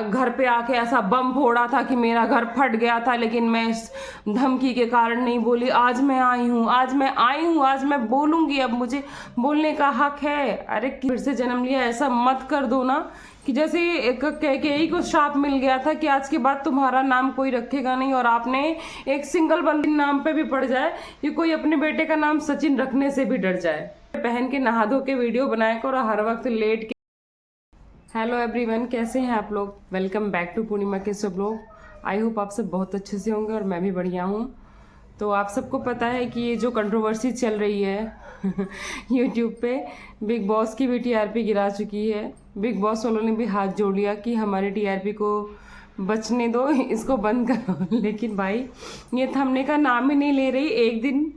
घर पे आके ऐसा बम फोड़ा था कि मेरा घर फट गया था, लेकिन मैं इस धमकी के कारण नहीं बोली। आज मैं आई हूँ, आज मैं आई हूँ, आज मैं बोलूंगी, अब मुझे बोलने का हक है। अरे फिर से जन्म लिया, ऐसा मत कर दो ना कि जैसे कैकेयी को श्राप मिल गया था कि आज के बाद तुम्हारा नाम कोई रखेगा नहीं, और आपने एक सिंगल बंदे नाम पे भी पड़ जाए कि कोई अपने बेटे का नाम सचिन रखने से भी डर जाए। पहन के नहा धो के वीडियो बनाया करो, हर वक्त लेट के। हेलो एवरीवन, कैसे हैं आप लोग? वेलकम बैक टू पूर्णिमा के सब लोग। आई होप आप सब बहुत अच्छे से होंगे और मैं भी बढ़िया हूँ। तो आप सबको पता है कि ये जो कंट्रोवर्सी चल रही है यूट्यूब पे, बिग बॉस की भी टीआरपी गिरा चुकी है। बिग बॉस वालों ने भी हाथ जोड़ लिया कि हमारी टीआरपी को बचने दो, इसको बंद करो। लेकिन भाई ये थमने का नाम ही नहीं ले रही।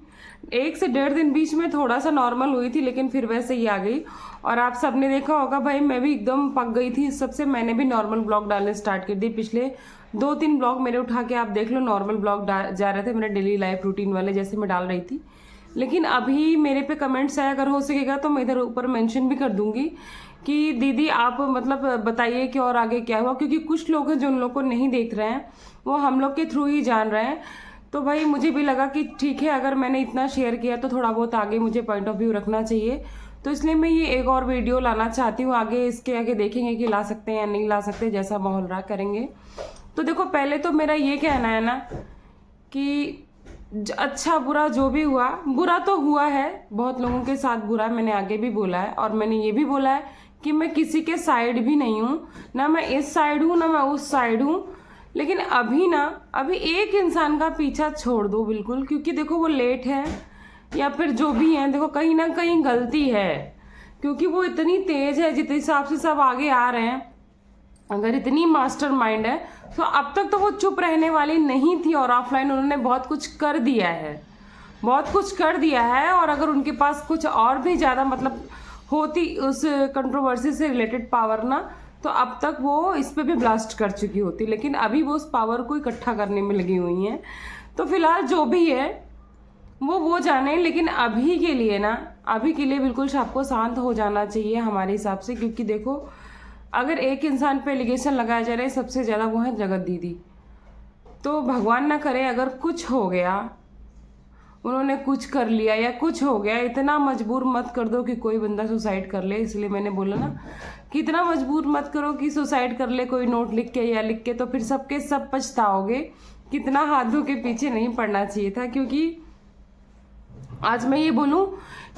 एक से 1.5 दिन बीच में थोड़ा सा नॉर्मल हुई थी, लेकिन फिर वैसे ही आ गई। और आप सबने देखा होगा भाई, मैं भी एकदम पक गई थी इस सबसे। मैंने भी नॉर्मल ब्लॉग डालने स्टार्ट कर दी। पिछले 2-3 ब्लॉग मेरे उठा के आप देख लो, नॉर्मल ब्लॉग जा रहे थे मेरे डेली लाइफ रूटीन वाले, जैसे मैं डाल रही थी। लेकिन अभी मेरे पे कमेंट्स आया, अगर हो सकेगा तो मैं इधर ऊपर मेंशन भी कर दूंगी कि दीदी आप मतलब बताइए कि और आगे क्या हुआ, क्योंकि कुछ लोग हैं जो उन लोग को नहीं देख रहे हैं, वो हम लोग के थ्रू ही जान रहे हैं। तो भाई मुझे भी लगा कि ठीक है, अगर मैंने इतना शेयर किया तो थोड़ा बहुत आगे मुझे पॉइंट ऑफ व्यू रखना चाहिए। तो इसलिए मैं ये एक और वीडियो लाना चाहती हूँ। आगे इसके आगे देखेंगे कि ला सकते हैं या नहीं ला सकते, जैसा माहौल रहा करेंगे। तो देखो, पहले तो मेरा ये कहना है ना कि अच्छा बुरा जो भी हुआ, बुरा तो हुआ है, बहुत लोगों के साथ बुरा, मैंने आगे भी बोला है। और मैंने ये भी बोला है कि मैं किसी के साइड भी नहीं हूँ, ना मैं इस साइड हूँ ना मैं उस साइड हूँ। लेकिन अभी एक इंसान का पीछा छोड़ दो बिल्कुल, क्योंकि देखो वो लेट है या फिर जो भी है, देखो कहीं ना कहीं गलती है। क्योंकि वो इतनी तेज है, जिस हिसाब से सब आगे आ रहे हैं, अगर इतनी मास्टरमाइंड है तो अब तक तो वो चुप रहने वाली नहीं थी। और ऑफलाइन उन्होंने बहुत कुछ कर दिया है, बहुत कुछ कर दिया है। और अगर उनके पास कुछ और भी ज़्यादा मतलब होती उस कंट्रोवर्सी से रिलेटेड पावर ना, तो अब तक वो इस पे भी ब्लास्ट कर चुकी होती। लेकिन अभी वो उस पावर को इकट्ठा करने में लगी हुई हैं। तो फिलहाल जो भी है वो जाने। लेकिन अभी के लिए बिल्कुल आपको शांत हो जाना चाहिए हमारे हिसाब से। क्योंकि देखो, अगर एक इंसान पे एलिगेशन लगाया जा रहा है, सबसे ज़्यादा वो है जगत दीदी। तो भगवान ना करे अगर कुछ हो गया, उन्होंने कुछ कर लिया या कुछ हो गया, इतना मजबूर मत कर दो कि कोई बंदा सुसाइड कर ले। इसलिए मैंने बोला ना कि इतना मजबूर मत करो कि सुसाइड कर ले कोई नोट लिख के या लिख के, तो फिर सबके सब पछताओगे। कितना हाथों के पीछे नहीं पड़ना चाहिए था। क्योंकि आज मैं ये बोलूं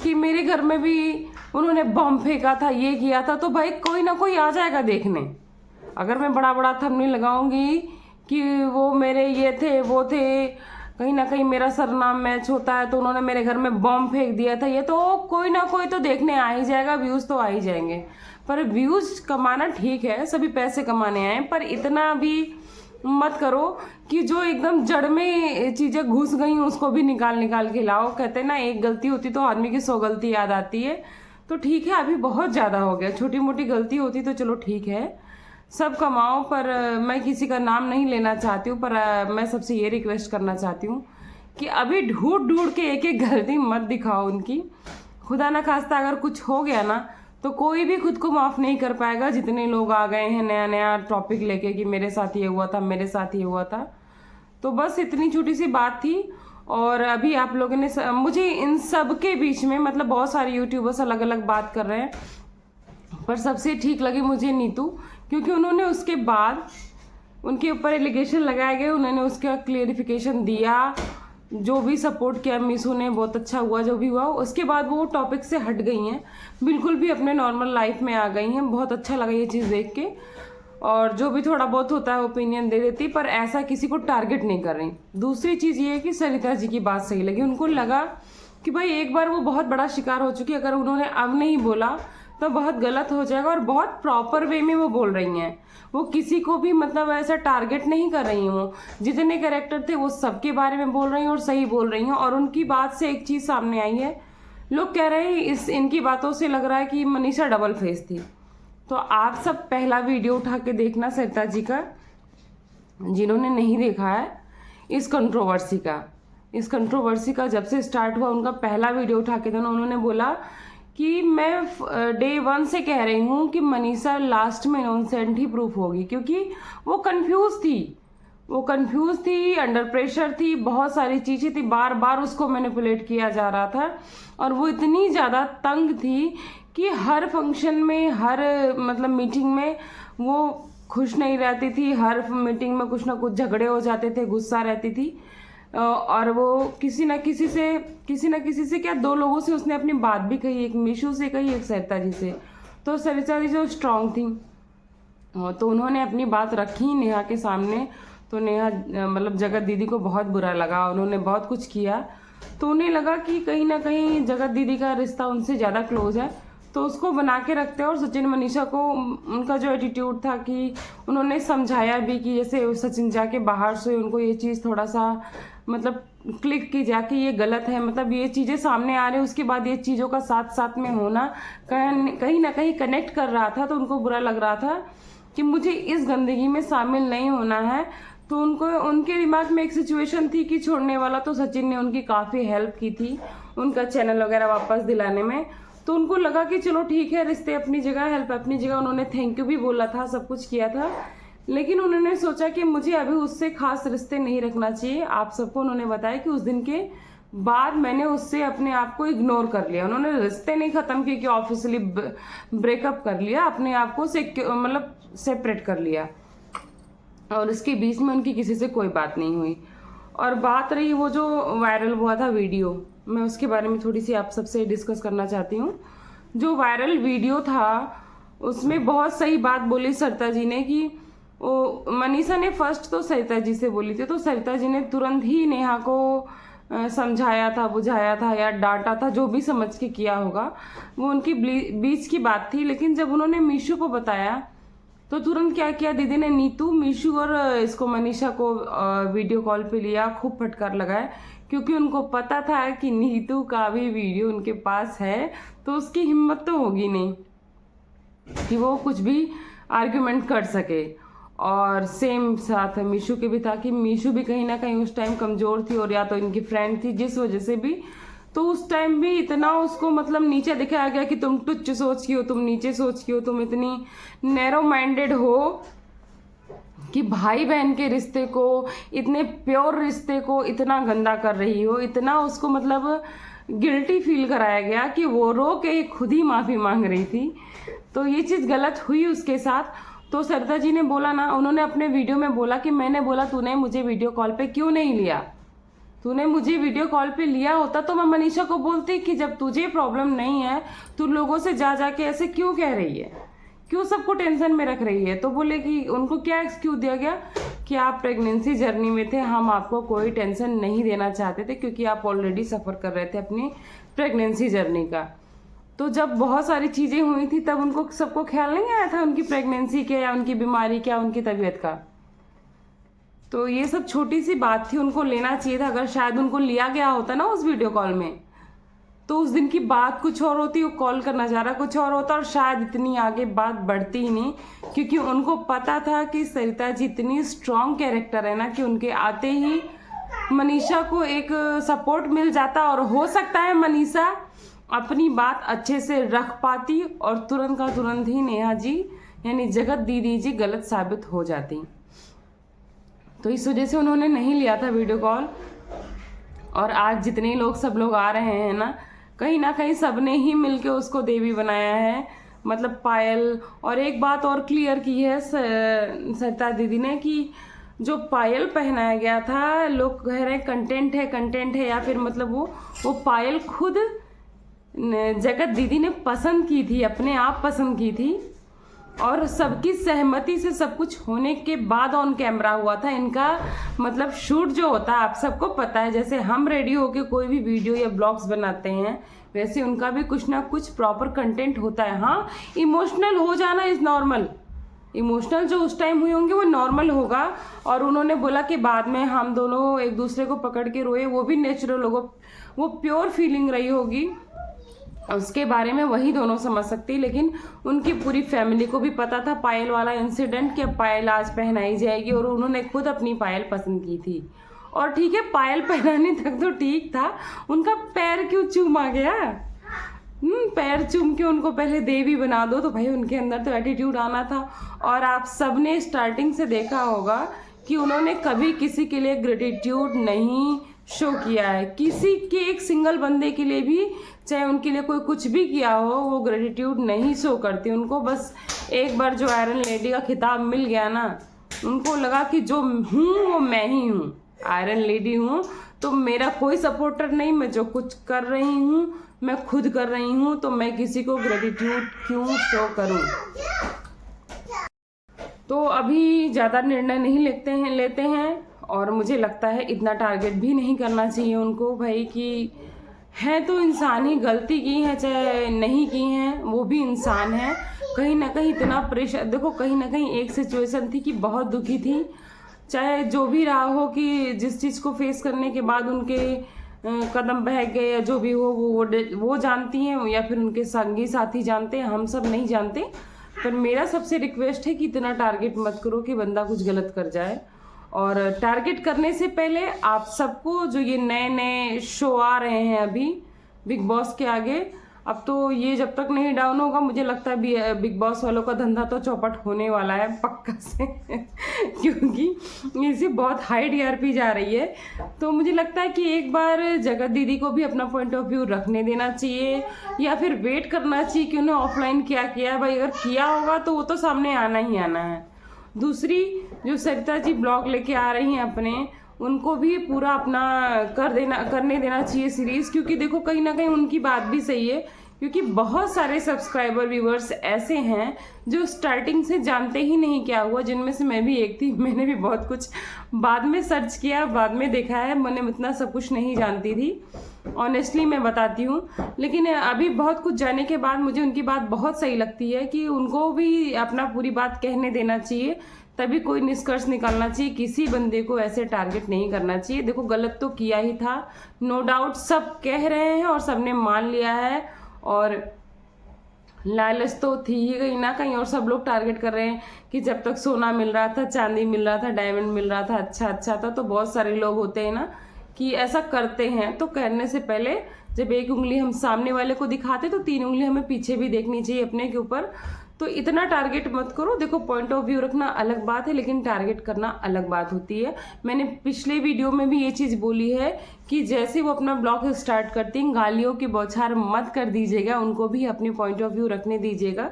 कि मेरे घर में भी उन्होंने बम फेंका था, ये किया था, तो भाई कोई ना कोई आ जाएगा देखने। अगर मैं बड़ा बड़ा थंबनेल लगाऊंगी कि वो मेरे ये थे वो थे, कहीं ना कहीं मेरा सरनाम मैच होता है, तो उन्होंने मेरे घर में बम फेंक दिया था, ये तो कोई ना कोई तो देखने आ ही जाएगा, व्यूज़ तो आ ही जाएंगे। पर व्यूज़ कमाना ठीक है, सभी पैसे कमाने आए, पर इतना भी मत करो कि जो एकदम जड़ में चीज़ें घुस गई उसको भी निकाल के लाओ। कहते हैं ना, एक गलती होती तो आदमी की 100 गलती याद आती है। तो ठीक है, अभी बहुत ज़्यादा हो गया। छोटी मोटी गलती होती तो चलो ठीक है, सब कमाओ। पर मैं किसी का नाम नहीं लेना चाहती हूँ, पर मैं सबसे ये रिक्वेस्ट करना चाहती हूँ कि अभी ढूंढ के एक गलती मत दिखाओ उनकी। खुदा ना खास्ता अगर कुछ हो गया ना, तो कोई भी खुद को माफ़ नहीं कर पाएगा। जितने लोग आ गए हैं नया नया टॉपिक लेके कि मेरे साथ ये हुआ था, मेरे साथ ये हुआ था। तो बस इतनी छोटी सी बात थी। और अभी आप लोगों ने मुझे इन सब के बीच में, मतलब बहुत सारे यूट्यूबर्स अलग अलग बात कर रहे हैं, पर सबसे ठीक लगी मुझे नीतू। क्योंकि उन्होंने उसके बाद उनके ऊपर एलिगेशन लगाए गए, उन्होंने उसका क्लियरिफिकेशन दिया, जो भी सपोर्ट किया मीशू ने, बहुत अच्छा हुआ जो भी हुआ। उसके बाद वो टॉपिक से हट गई हैं, बिल्कुल भी अपने नॉर्मल लाइफ में आ गई हैं। बहुत अच्छा लगा ये चीज़ देख के। और जो भी थोड़ा बहुत होता है ओपिनियन दे देती, पर ऐसा किसी को टारगेट नहीं कर रही। दूसरी चीज़ ये है कि सरिता जी की बात सही लगी। उनको लगा कि भाई एक बार वो बहुत बड़ा शिकार हो चुकी है, अगर उन्होंने अब नहीं बोला तो बहुत गलत हो जाएगा। और बहुत प्रॉपर वे में वो बोल रही हैं, वो किसी को भी मतलब ऐसा टारगेट नहीं कर रही हैं। वो जितने कैरेक्टर थे वो सबके बारे में बोल रही हैं और सही बोल रही हैं। और उनकी बात से एक चीज़ सामने आई है, लोग कह रहे हैं इनकी बातों से लग रहा है कि मनीषा डबल फेस थी। तो आप सब पहला वीडियो उठा के देखना सरिता जी का, जिन्होंने नहीं देखा है इस कंट्रोवर्सी का जब से स्टार्ट हुआ उनका पहला वीडियो उठा के देना। उन्होंने बोला कि मैं डे 1 से कह रही हूँ कि मनीषा लास्ट में इनोसेंट ही प्रूफ होगी, क्योंकि वो कंफ्यूज थी, अंडर प्रेशर थी, बहुत सारी चीज़ें थी, बार बार उसको मैनिपुलेट किया जा रहा था और वो इतनी ज़्यादा तंग थी कि हर फंक्शन में, हर मतलब मीटिंग में वो खुश नहीं रहती थी, हर मीटिंग में कुछ ना कुछ झगड़े हो जाते थे, गुस्सा रहती थी। और वो किसी ना किसी से क्या 2 लोगों से उसने अपनी बात भी कही, एक मीशू से कही, एक सरिता जी से। तो सरिता जी जो स्ट्रांग थी तो उन्होंने अपनी बात रखी नेहा के सामने। तो नेहा मतलब जगत दीदी को बहुत बुरा लगा, उन्होंने बहुत कुछ किया, तो उन्हें लगा कि कहीं ना कहीं जगत दीदी का रिश्ता उनसे ज़्यादा क्लोज है, तो उसको बना के रखते हैं। और सचिन मनीषा को उनका जो एटीट्यूड था कि उन्होंने समझाया भी कि जैसे सचिन जाके बाहर से उनको ये चीज़ थोड़ा सा मतलब क्लिक की जाके ये गलत है, मतलब ये चीज़ें सामने आ रही है, उसके बाद ये चीज़ों का साथ साथ में होना कहीं ना कहीं कनेक्ट कर रहा था। तो उनको बुरा लग रहा था कि मुझे इस गंदगी में शामिल नहीं होना है। तो उनके दिमाग में एक सिचुएशन थी कि छोड़ने वाला, तो सचिन ने उनकी काफ़ी हेल्प की थी उनका चैनल वगैरह वापस दिलाने में। तो उनको लगा कि चलो ठीक है, रिश्ते अपनी जगह, हेल्प अपनी जगह, उन्होंने थैंक यू भी बोला था, सब कुछ किया था। लेकिन उन्होंने सोचा कि मुझे अभी उससे खास रिश्ते नहीं रखना चाहिए। आप सबको उन्होंने बताया कि उस दिन के बाद मैंने उससे अपने आप को इग्नोर कर लिया। उन्होंने रिश्ते नहीं ख़त्म किए कि ऑफिशियली ब्रेकअप कर लिया, अपने आप को मतलब सेपरेट कर लिया, और इसके बीच में उनकी किसी से कोई बात नहीं हुई। और बात रही वो जो वायरल हुआ था वीडियो, मैं उसके बारे में थोड़ी सी आप सबसे डिस्कस करना चाहती हूँ। जो वायरल वीडियो था उसमें बहुत सही बात बोली सरिता जी ने कि वो मनीषा ने फर्स्ट तो सरिता जी से बोली थी, तो सरिता जी ने तुरंत ही नेहा को समझाया था, बुझाया था या डांटा था, जो भी समझ के किया होगा, वो उनकी बीच की बात थी। लेकिन जब उन्होंने मीशू को बताया तो तुरंत क्या किया दीदी ने, नीतू, मीशू और इसको मनीषा को वीडियो कॉल पे लिया, खूब फटकार लगाया, क्योंकि उनको पता था कि नीतू का भी वीडियो उनके पास है, तो उसकी हिम्मत तो होगी नहीं कि वो कुछ भी आर्ग्यूमेंट कर सके। और सेम साथ मीशू के भी था कि मीशू भी कहीं ना कहीं उस टाइम कमज़ोर थी, और या तो इनकी फ्रेंड थी जिस वजह से भी, तो उस टाइम भी इतना उसको मतलब नीचे दिखाया गया कि तुम तुच्छ सोच की हो, तुम नीचे सोच की हो, तुम इतनी नैरो माइंडेड हो कि भाई बहन के रिश्ते को, इतने प्योर रिश्ते को इतना गंदा कर रही हो। इतना उसको मतलब गिल्टी फील कराया गया कि वो रो के खुद ही माफ़ी मांग रही थी। तो ये चीज़ गलत हुई उसके साथ। तो सरिता जी ने बोला ना, उन्होंने अपने वीडियो में बोला कि मैंने बोला तूने मुझे वीडियो कॉल पे क्यों नहीं लिया, तूने मुझे वीडियो कॉल पे लिया होता तो मैं मनीषा को बोलती कि जब तुझे प्रॉब्लम नहीं है तू लोगों से जा के ऐसे क्यों कह रही है, क्यों सबको टेंशन में रख रही है। तो बोले कि उनको क्या एक्सक्यूज दिया गया कि आप प्रेगनेंसी जर्नी में थे, हम आपको कोई टेंशन नहीं देना चाहते थे क्योंकि आप ऑलरेडी सफ़र कर रहे थे अपनी प्रेगनेंसी जर्नी का। तो जब बहुत सारी चीज़ें हुई थी तब उनको सबको ख्याल नहीं आया था उनकी प्रेगनेंसी के, या उनकी बीमारी क्या, उनकी तबीयत का। तो ये सब छोटी सी बात थी, उनको लेना चाहिए था। अगर शायद उनको लिया गया होता ना उस वीडियो कॉल में, तो उस दिन की बात कुछ और होती, वो कॉल का नज़ारा कुछ और होता, और शायद इतनी आगे बात बढ़ती ही नहीं, क्योंकि उनको पता था कि सरिता जी इतनी स्ट्रॉन्ग कैरेक्टर है ना कि उनके आते ही मनीषा को एक सपोर्ट मिल जाता, और हो सकता है मनीषा अपनी बात अच्छे से रख पाती और तुरंत का तुरंत ही नेहा जी यानी जगत दीदी जी गलत साबित हो जाती। तो इस वजह से उन्होंने नहीं लिया था वीडियो कॉल। और आज जितने लोग सब लोग आ रहे हैं ना कहीं सबने ही मिलके उसको देवी बनाया है, मतलब पायल। और एक बात और क्लियर की है सरिता दीदी ने कि जो पायल पहनाया गया था, लोग कह रहे हैं कंटेंट है, या फिर मतलब वो पायल खुद जगत दीदी ने पसंद की थी, अपने आप पसंद की थी, और सबकी सहमति से सब कुछ होने के बाद ऑन कैमरा हुआ था इनका। मतलब शूट जो होता है आप सबको पता है, जैसे हम रेडी होके कोई भी वीडियो या ब्लॉग्स बनाते हैं वैसे उनका भी कुछ ना कुछ प्रॉपर कंटेंट होता है। हाँ, इमोशनल हो जाना इज़ नॉर्मल, इमोशनल जो उस टाइम हुए होंगे वो नॉर्मल होगा। और उन्होंने बोला कि बाद में हम दोनों एक दूसरे को पकड़ के रोए, वो भी नेचुरल होगा, वो प्योर फीलिंग रही होगी, उसके बारे में वही दोनों समझ सकती। लेकिन उनकी पूरी फैमिली को भी पता था पायल वाला इंसिडेंट कि पायल आज पहनाई जाएगी, और उन्होंने खुद अपनी पायल पसंद की थी। और ठीक है, पायल पहनाने तक तो ठीक था, उनका पैर क्यों चूमा गया, पैर चूम के उनको पहले देवी बना दो, तो भाई उनके अंदर तो एटीट्यूड आना था। और आप सबने स्टार्टिंग से देखा होगा कि उन्होंने कभी किसी के लिए ग्रेटिट्यूड नहीं शो किया है, किसी के एक सिंगल बंदे के लिए भी, चाहे उनके लिए कोई कुछ भी किया हो, वो ग्रेटिट्यूड नहीं शो करती। उनको बस एक बार जो आयरन लेडी का खिताब मिल गया ना, उनको लगा कि जो हूँ वो मैं ही हूँ, आयरन लेडी हूँ, तो मेरा कोई सपोर्टर नहीं, मैं जो कुछ कर रही हूँ मैं खुद कर रही हूँ, तो मैं किसी को ग्रेटिट्यूड क्यों शो करूँ। तो अभी ज़्यादा निर्णय नहीं लेते हैं और मुझे लगता है इतना टारगेट भी नहीं करना चाहिए उनको भाई, कि है तो इंसान ही, गलती की है चाहे नहीं की हैं, वो भी इंसान है। कहीं ना कहीं इतना प्रेशर, देखो कहीं ना कहीं एक सिचुएशन थी कि बहुत दुखी थी, चाहे जो भी रहा हो, कि जिस चीज़ को फेस करने के बाद उनके कदम बह गए या जो भी हो, वो जानती हैं, या फिर उनके संगी साथी जानते हैं, हम सब नहीं जानते। पर मेरा सबसे रिक्वेस्ट है कि इतना टारगेट मत करो कि बंदा कुछ गलत कर जाए। और टारगेट करने से पहले आप सबको, जो ये नए नए शो आ रहे हैं अभी बिग बॉस के आगे, अब तो ये जब तक नहीं डाउन होगा, मुझे लगता है बिग बॉस वालों का धंधा तो चौपट होने वाला है पक्का से क्योंकि इसे बहुत हाई टीआरपी जा रही है। तो मुझे लगता है कि एक बार जगत दीदी को भी अपना पॉइंट ऑफ व्यू रखने देना चाहिए, या फिर वेट करना चाहिए कि उन्हें ऑफलाइन क्या किया भाई, अगर किया होगा तो वो तो सामने आना ही आना है। दूसरी, जो सरिता जी ब्लॉग लेके आ रही हैं अपने, उनको भी पूरा अपना करने देना चाहिए सीरीज़, क्योंकि देखो कहीं ना कहीं उनकी बात भी सही है, क्योंकि बहुत सारे सब्सक्राइबर व्यूवर्स ऐसे हैं जो स्टार्टिंग से जानते ही नहीं क्या हुआ, जिनमें से मैं भी एक थी। मैंने भी बहुत कुछ बाद में सर्च किया, बाद में देखा है, मैंने इतना सब कुछ नहीं जानती थी, ऑनेस्टली मैं बताती हूँ। लेकिन अभी बहुत कुछ जानने के बाद मुझे उनकी बात बहुत सही लगती है कि उनको भी अपना पूरी बात कहने देना चाहिए, तभी कोई निष्कर्ष निकालना चाहिए। किसी बंदे को ऐसे टारगेट नहीं करना चाहिए। देखो गलत तो किया ही था, नो डाउट, सब कह रहे हैं और सबने मान लिया है, और लालच तो थी ही कहीं ना कहीं, और सब लोग टारगेट कर रहे हैं कि जब तक सोना मिल रहा था, चांदी मिल रहा था, डायमंड मिल रहा था, अच्छा था। तो बहुत सारे लोग होते हैं ना कि ऐसा करते हैं, तो करने से पहले जब एक उंगली हम सामने वाले को दिखाते तो 3 उंगली हमें पीछे भी देखनी चाहिए अपने के ऊपर। तो इतना टारगेट मत करो। देखो पॉइंट ऑफ व्यू रखना अलग बात है, लेकिन टारगेट करना अलग बात होती है। मैंने पिछले वीडियो में भी ये चीज़ बोली है कि जैसे वो अपना ब्लॉग स्टार्ट करती हैं, गालियों की बौछार मत कर दीजिएगा, उनको भी अपने पॉइंट ऑफ व्यू रखने दीजिएगा।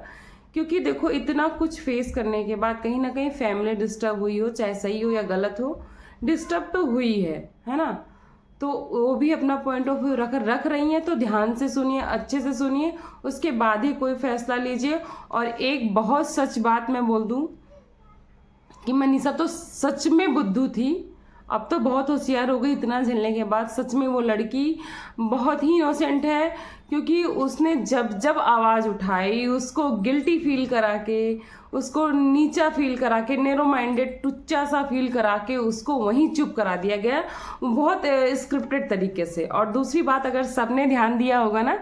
क्योंकि देखो इतना कुछ फेस करने के बाद कहीं ना कहीं फैमिली डिस्टर्ब हुई हो, चाहे सही हो या गलत हो, डिस्टर्ब तो हुई है ना। तो वो भी अपना पॉइंट ऑफ व्यू रख रही हैं, तो ध्यान से सुनिए, अच्छे से सुनिए, उसके बाद ही कोई फैसला लीजिए। और एक बहुत सच बात मैं बोल दूं कि मनीषा तो सच में बुद्धू थी, अब तो बहुत होशियार हो गई इतना झेलने के बाद। सच में वो लड़की बहुत ही इनोसेंट है, क्योंकि उसने जब आवाज़ उठाई, उसको गिल्टी फील करा के, उसको नीचा फील करा के, नैरो माइंडेड टुच्चा सा फील करा के उसको वहीं चुप करा दिया गया, बहुत स्क्रिप्टेड तरीके से। और दूसरी बात, अगर सबने ध्यान दिया होगा ना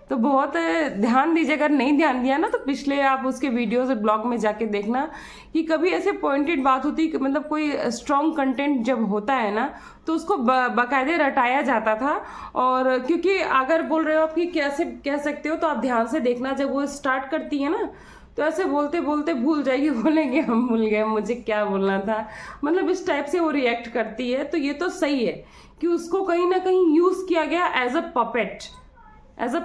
तो बहुत ध्यान दीजिए, अगर नहीं ध्यान दिया ना तो पिछले आप उसके वीडियोस और ब्लॉग में जाके देखना कि कभी ऐसे पॉइंटेड बात होती, मतलब कोई स्ट्रॉन्ग कंटेंट जब होता है ना तो उसको बाकायदे रटाया जाता था। और क्योंकि अगर बोल रहे हो आप कि कैसे कह सकते हो, तो आप ध्यान से देखना, जब वो स्टार्ट करती है ना तो ऐसे बोलते बोलते भूल जाएगी, बोलेंगे हम भूल गए मुझे क्या बोलना था, मतलब इस टाइप से वो रिएक्ट करती है। तो ये तो सही है कि उसको कहीं ना कहीं यूज़ किया गया एज अ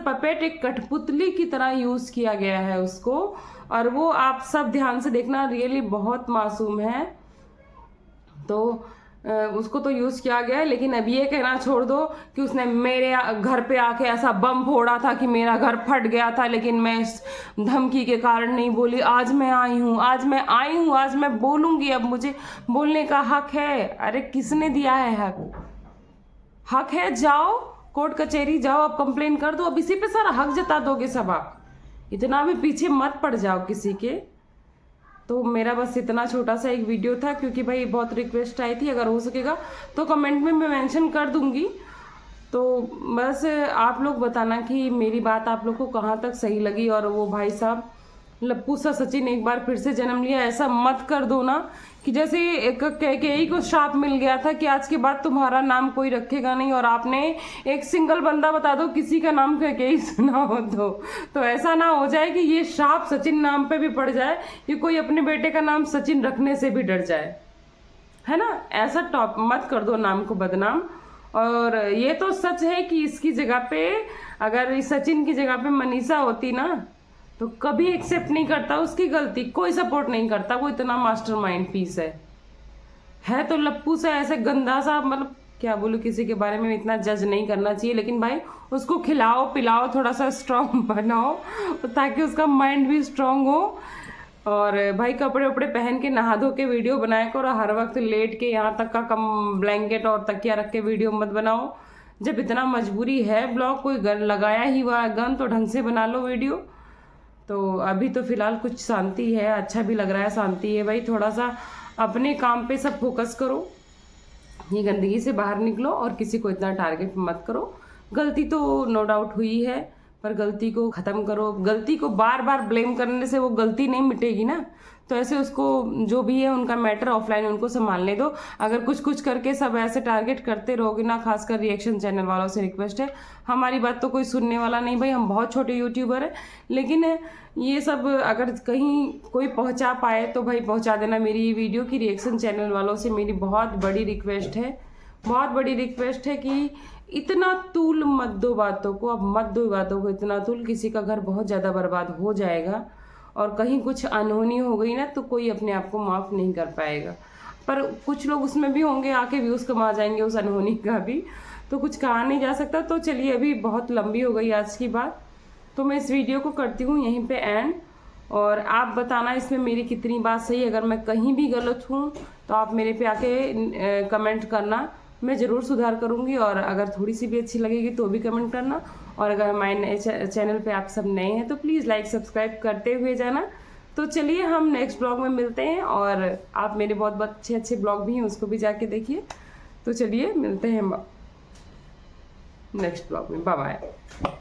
पपेट, एक कठपुतली की तरह यूज़ किया गया है उसको। और वो आप सब ध्यान से देखना, रियली बहुत मासूम है, तो उसको तो यूज़ किया गया है। लेकिन अब ये कहना छोड़ दो कि उसने मेरे घर पे आके ऐसा बम फोड़ा था कि मेरा घर फट गया था, लेकिन मैं इस धमकी के कारण नहीं बोली। आज मैं आई हूँ, आज मैं बोलूँगी, अब मुझे बोलने का हक है। अरे किसने दिया है हक है, जाओ कोर्ट कचहरी जाओ, अब कंप्लेन कर दो, अब इसी पे सारा हक जता दोगे सब आप, इतना भी पीछे मत पड़ जाओ किसी के। तो मेरा बस इतना छोटा सा एक वीडियो था, क्योंकि भाई बहुत रिक्वेस्ट आई थी, अगर हो सकेगा तो कमेंट में मैं मेंशन कर दूंगी। तो बस आप लोग बताना कि मेरी बात आप लोग को कहाँ तक सही लगी। और वो भाई साहब लप्पू सा सचिन एक बार फिर से जन्म लिया। ऐसा मत कर दो ना कि जैसे कैकेयी को श्राप मिल गया था कि आज के बाद तुम्हारा नाम कोई रखेगा नहीं, और आपने एक सिंगल बंदा बता दो किसी का नाम कैकेयी सुना हो तो ऐसा ना हो जाए कि ये श्राप सचिन नाम पे भी पड़ जाए कि कोई अपने बेटे का नाम सचिन रखने से भी डर जाए, है ना। ऐसा टॉप मत कर दो नाम को बदनाम। और ये तो सच है कि इसकी जगह पे अगर सचिन की जगह पे मनीषा होती ना तो कभी एक्सेप्ट नहीं करता उसकी गलती, कोई सपोर्ट नहीं करता, वो इतना मास्टरमाइंड पीस है तो लप्पू से ऐसे गंदा सा, मतलब क्या बोलूँ, किसी के बारे में इतना जज नहीं करना चाहिए, लेकिन भाई उसको खिलाओ पिलाओ, थोड़ा सा स्ट्रांग बनाओ ताकि उसका माइंड भी स्ट्रांग हो। और भाई कपड़े वपड़े पहन के नहा धो के वीडियो बनाया करो, हर वक्त लेट के यहाँ तक का कम ब्लैंकेट और तकिया रख के वीडियो मत बनाओ। जब इतना मजबूरी है, ब्लॉग कोई गन लगाया ही हुआ गन तो ढंग से बना लो वीडियो। तो अभी तो फिलहाल कुछ शांति है, अच्छा भी लग रहा है, शांति है। भाई थोड़ा सा अपने काम पे सब फोकस करो, ये गंदगी से बाहर निकलो और किसी को इतना टारगेट मत करो। गलती तो नो डाउट हुई है, पर गलती को ख़त्म करो। गलती को बार बार ब्लेम करने से वो गलती नहीं मिटेगी ना, तो ऐसे उसको जो भी है उनका मैटर ऑफलाइन उनको संभालने दो। अगर कुछ कुछ करके सब ऐसे टारगेट करते रहोगे ना, खासकर रिएक्शन चैनल वालों से रिक्वेस्ट है, हमारी बात तो कोई सुनने वाला नहीं भाई, हम बहुत छोटे यूट्यूबर हैं, लेकिन ये सब अगर कहीं कोई पहुंचा पाए तो भाई पहुंचा देना मेरी ये वीडियो की। रिएक्शन चैनल वालों से मेरी बहुत बड़ी रिक्वेस्ट है, बहुत बड़ी रिक्वेस्ट है कि इतना तूल मत दो बातों को, अब मत दो बातों को इतना तूल, किसी का घर बहुत ज़्यादा बर्बाद हो जाएगा। और कहीं कुछ अनहोनी हो गई ना तो कोई अपने आप को माफ़ नहीं कर पाएगा, पर कुछ लोग उसमें भी होंगे आके व्यूज़ कमा जाएंगे उस अनहोनी का भी, तो कुछ कहा नहीं जा सकता। तो चलिए, अभी बहुत लंबी हो गई आज की बात, तो मैं इस वीडियो को करती हूँ यहीं पे एंड। और आप बताना इसमें मेरी कितनी बात सही, अगर मैं कहीं भी गलत हूँ तो आप मेरे पे आके कमेंट करना, मैं ज़रूर सुधार करूँगी। और अगर थोड़ी सी भी अच्छी लगेगी तो भी कमेंट करना। और अगर हमारे नए चैनल पे आप सब नए हैं तो प्लीज़ लाइक सब्सक्राइब करते हुए जाना। तो चलिए हम नेक्स्ट ब्लॉग में मिलते हैं, और आप मेरे बहुत बहुत अच्छे अच्छे ब्लॉग भी हैं उसको भी जाके देखिए। तो चलिए मिलते हैं नेक्स्ट ब्लॉग में, बाय बाय।